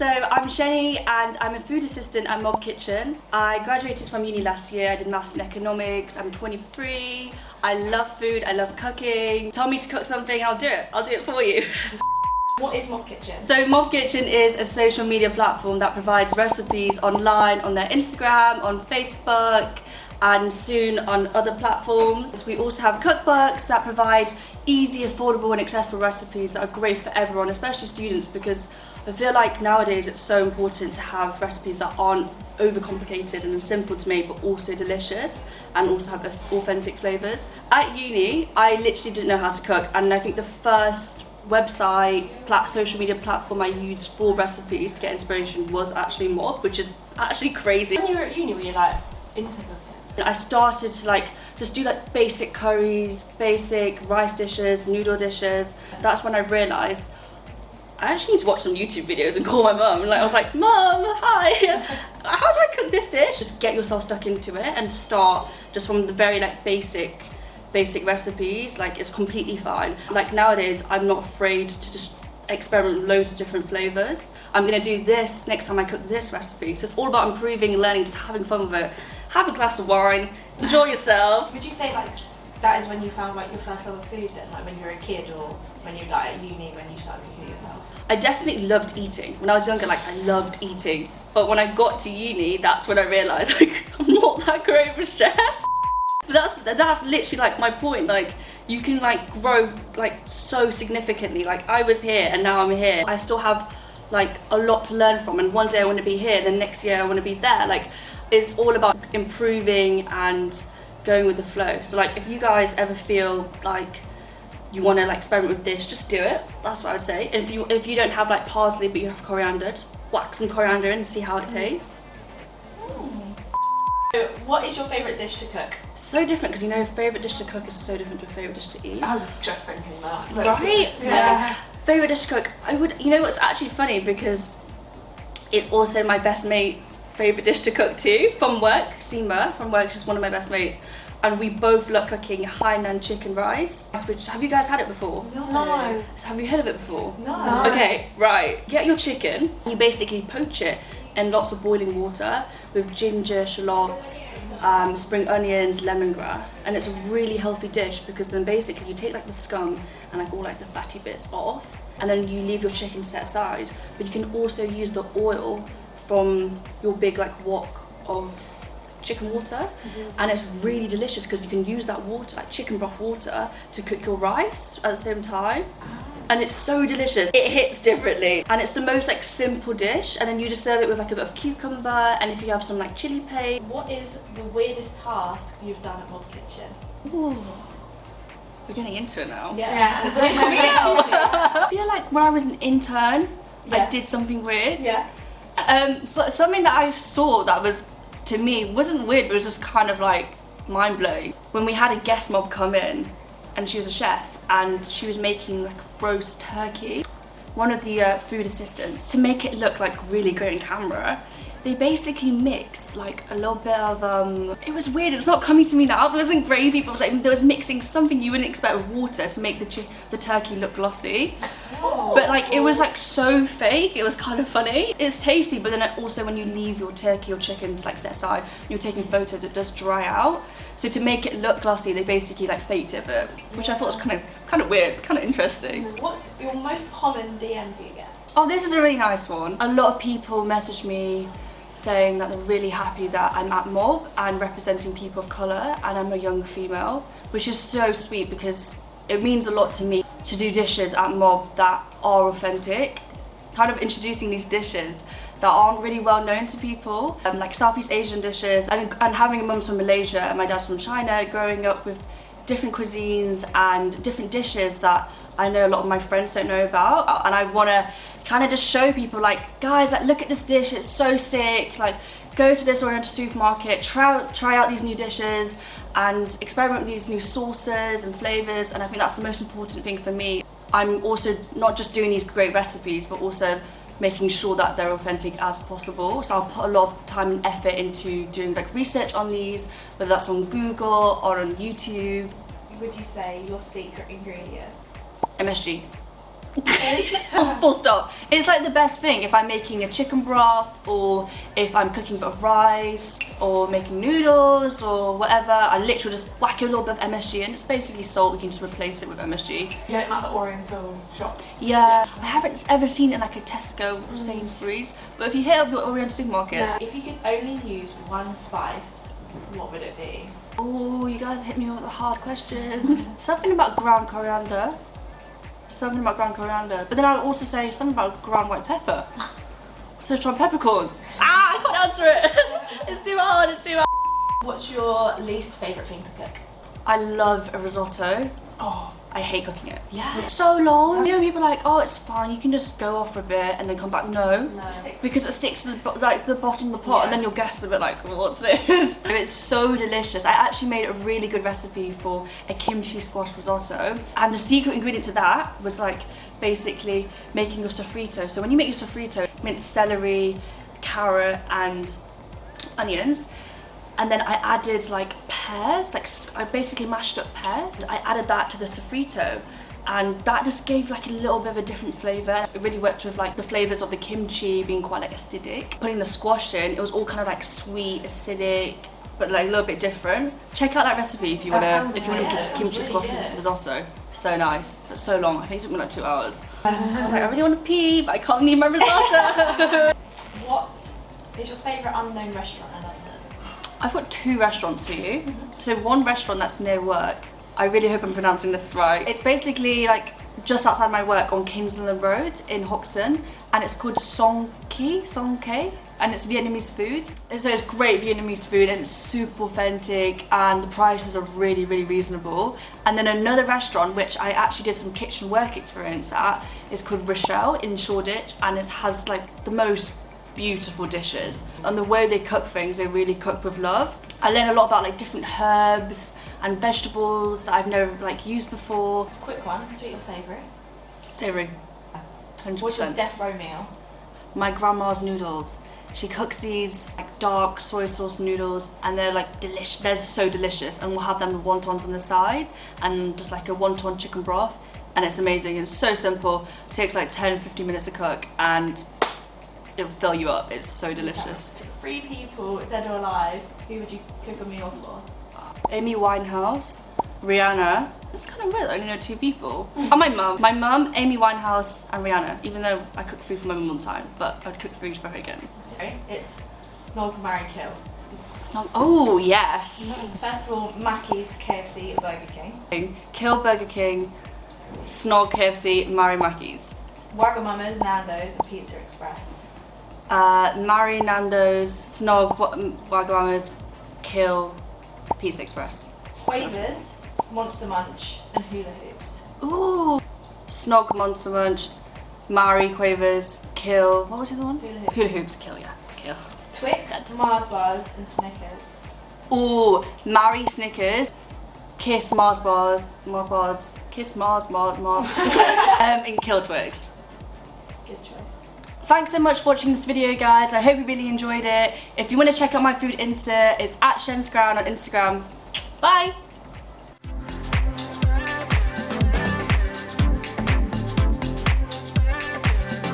So I'm Xiengni and I'm a food assistant at Mob Kitchen. I graduated from uni last year. I did maths and economics. I'm 23. I love food, I love cooking. Tell me to cook something, I'll do it. I'll do it for you. What is Mob Kitchen? So Mob Kitchen is a social media platform that provides recipes online on their Instagram, on Facebook, and soon on other platforms. We also have cookbooks that provide easy, affordable and accessible recipes that are great for everyone, especially students, because I feel like nowadays it's so important to have recipes that aren't overcomplicated and are simple to make but also delicious and also have authentic flavours. At uni, I literally didn't know how to cook, and I think the first website, social media platform I used for recipes to get inspiration was actually Mob, which is actually crazy. When you were at uni, were you like into cooking? I started to just do basic curries, basic rice dishes, noodle dishes. That's when I realised I actually need to watch some YouTube videos and call my mum. I was like, Mum, hi, how do I cook this dish? Just get yourself stuck into it and start just from the very basic recipes. It's completely fine. Nowadays, I'm not afraid to just experiment with loads of different flavours. I'm gonna do this next time I cook this recipe. So it's all about improving and learning, just having fun with it. Have a glass of wine, enjoy yourself. Would you say that is when you found your first love of food then? When you were a kid or when you were at uni when you started cooking yourself? I definitely loved eating. When I was younger, I loved eating. But when I got to uni, that's when I realised I'm not that great of a chef. That's literally my point. You can grow so significantly. I was here and now I'm here. I still have a lot to learn from, and one day I want to be here, then next year I want to be there. It's all about improving and going with the flow. So if you guys ever feel you want to experiment with this, just do it. That's what I would say. If you don't have parsley but you have coriander, just whack some coriander in and see how it tastes. So what is your favourite dish to cook? So different, because favourite dish to cook is so different to favourite dish to eat. I was just thinking that. Right? Yeah. Favourite dish to cook, what's actually funny, because it's also my best mate's favourite dish to cook too, from work. Seema from work, she's one of my best mates, and we both love cooking Hainan chicken rice. Which, have you guys had it before? No. Have you heard of it before? No. Okay, right. Get your chicken, you basically poach it in lots of boiling water with ginger, shallots, spring onions, lemongrass, and it's a really healthy dish, because then basically you take the scum and all the fatty bits off, and then you leave your chicken set aside. But you can also use the oil from your big wok of chicken water, and it's really delicious because you can use that water, chicken broth water, to cook your rice at the same time. And it's so delicious. It hits differently, and it's the most simple dish, and then you just serve it with a bit of cucumber, and if you have some chili paste. What is the weirdest task you've done at Mob Kitchen? Ooh. We're getting into it now. Yeah. It's all coming out. I feel when I was an intern, Yeah. I did something weird. Yeah. But something that I saw that was, to me, wasn't weird, but it was just kind of mind-blowing. When we had a guest mob come in, and she was a chef, and she was making roast turkey. One of the food assistants, to make it look really great in camera, they basically mixed a little bit of it was weird, it's not coming to me now, but it wasn't gravy, but it was they was mixing something you wouldn't expect with water to make the turkey look glossy. Oh. But it was so fake, it was kind of funny. It's tasty, but then also when you leave your turkey or chicken to set aside, you're taking photos, it does dry out. So to make it look glossy, they basically fake tip it, which I thought was kind of weird, kind of interesting. What's your most common DM do you get? Oh, this is a really nice one. A lot of people message me saying that they're really happy that I'm at Mob and representing people of colour, and I'm a young female, which is so sweet because it means a lot to me to do dishes at Mob that are authentic, kind of introducing these dishes that aren't really well known to people, Southeast Asian dishes, and having a mum from Malaysia and my dad's from China, growing up with different cuisines and different dishes that I know a lot of my friends don't know about, and I want to kind of just show people guys, look at this dish, it's so sick, go to this Oriental supermarket, try out these new dishes and experiment with these new sauces and flavours, and I think that's the most important thing for me. I'm also not just doing these great recipes, but also making sure that they're authentic as possible. So I'll put a lot of time and effort into doing research on these, whether that's on Google or on YouTube. Would you say your secret ingredient? MSG. Full stop. It's like the best thing if I'm making a chicken broth, or if I'm cooking a bit of rice, or making noodles, or whatever. I literally just whack a little bit of MSG in. It's basically salt, we can just replace it with MSG. You don't like the Oriental shops? Yeah, I haven't ever seen it in like a Tesco or Sainsbury's, but if you hit up your Oriental supermarkets. Yeah. If you could only use one spice, what would it be? Oh, you guys hit me with the hard questions. Something about ground coriander. Something about ground coriander. But then I would also say something about ground white pepper. Sichuan peppercorns. Ah, I can't answer it. It's too hard, it's too hard. What's your least favourite thing to cook? I love a risotto. Oh, I hate cooking it. yeah. It's so long. You know, people are like, oh, it's fine, you can just go off for a bit and then come back. No. Because it sticks to the bottom of the pot, and then your guests are a bit like, what's this? It's so delicious. I actually made a really good recipe for a kimchi squash risotto, and the secret ingredient to that was like basically making your sofrito. So when you make your sofrito, minced celery, carrot and onions. And then I added like pears, like I basically mashed up pears. I added that to the sofrito, and that just gave like a little bit of a different flavour. It really worked with like the flavours of the kimchi being quite like acidic. Putting the squash in, it was all kind of like sweet, acidic, but like a little bit different. Check out that recipe if you want to make kimchi squash risotto. So nice, but so long. I think it took me like 2 hours. I was like, I really want to pee, but I can't eat my risotto. What is your favourite unknown restaurant in London? I've got 2 restaurants for you. So one restaurant that's near work. I really hope I'm pronouncing this right. It's basically like just outside my work on Kingsland Road in Hoxton, and it's called Xiengni, and it's Vietnamese food. So it's great Vietnamese food, and it's super authentic, and the prices are really, really reasonable. And then another restaurant, which I actually did some kitchen work experience at, is called Rochelle in Shoreditch, and it has like the most beautiful dishes, and the way they cook things, they really cook with love. I learned a lot about like different herbs and vegetables that I've never like used before. Quick one, sweet or savoury? Savoury, 100%. What's your death row meal? My grandma's noodles. She cooks these like dark soy sauce noodles, and they're like delicious. They're so delicious, and we'll have them with wontons on the side, and just like a wonton chicken broth, and it's amazing. It's so simple. It takes like 10-15 minutes to cook, and it'll fill you up. It's so delicious. 3 people, dead or alive, who would you cook a meal for? Amy Winehouse, Rihanna. It's kind of weird, I only know 2 people. Oh, my mum. My mum, Amy Winehouse and Rihanna, even though I cook food for my mum all the time, but I'd cook food for her again. Okay, it's snog, marry, kill. Snog. Oh, yes. First of all, Mackey's, KFC, Burger King. Kill Burger King, snog KFC, marry Mackey's. Wagamama's, Nando's and Pizza Express. Marry Nando's, snog Wagamama's, kill Pizza Express. Quavers, Monster Munch and Hula Hoops. Ooh. Snog Monster Munch, marry Quavers, kill. What was the other one? Hula Hoops. Hula Hoops, kill, yeah. Kill. Twix, Mars bars and Snickers. Ooh, marry Snickers, kiss Mars bars, kiss Mars, and kill Twix. Good choice. Thanks so much for watching this video, guys. I hope you really enjoyed it. If you want to check out my food Insta, it's at Xiengni on Instagram. Bye!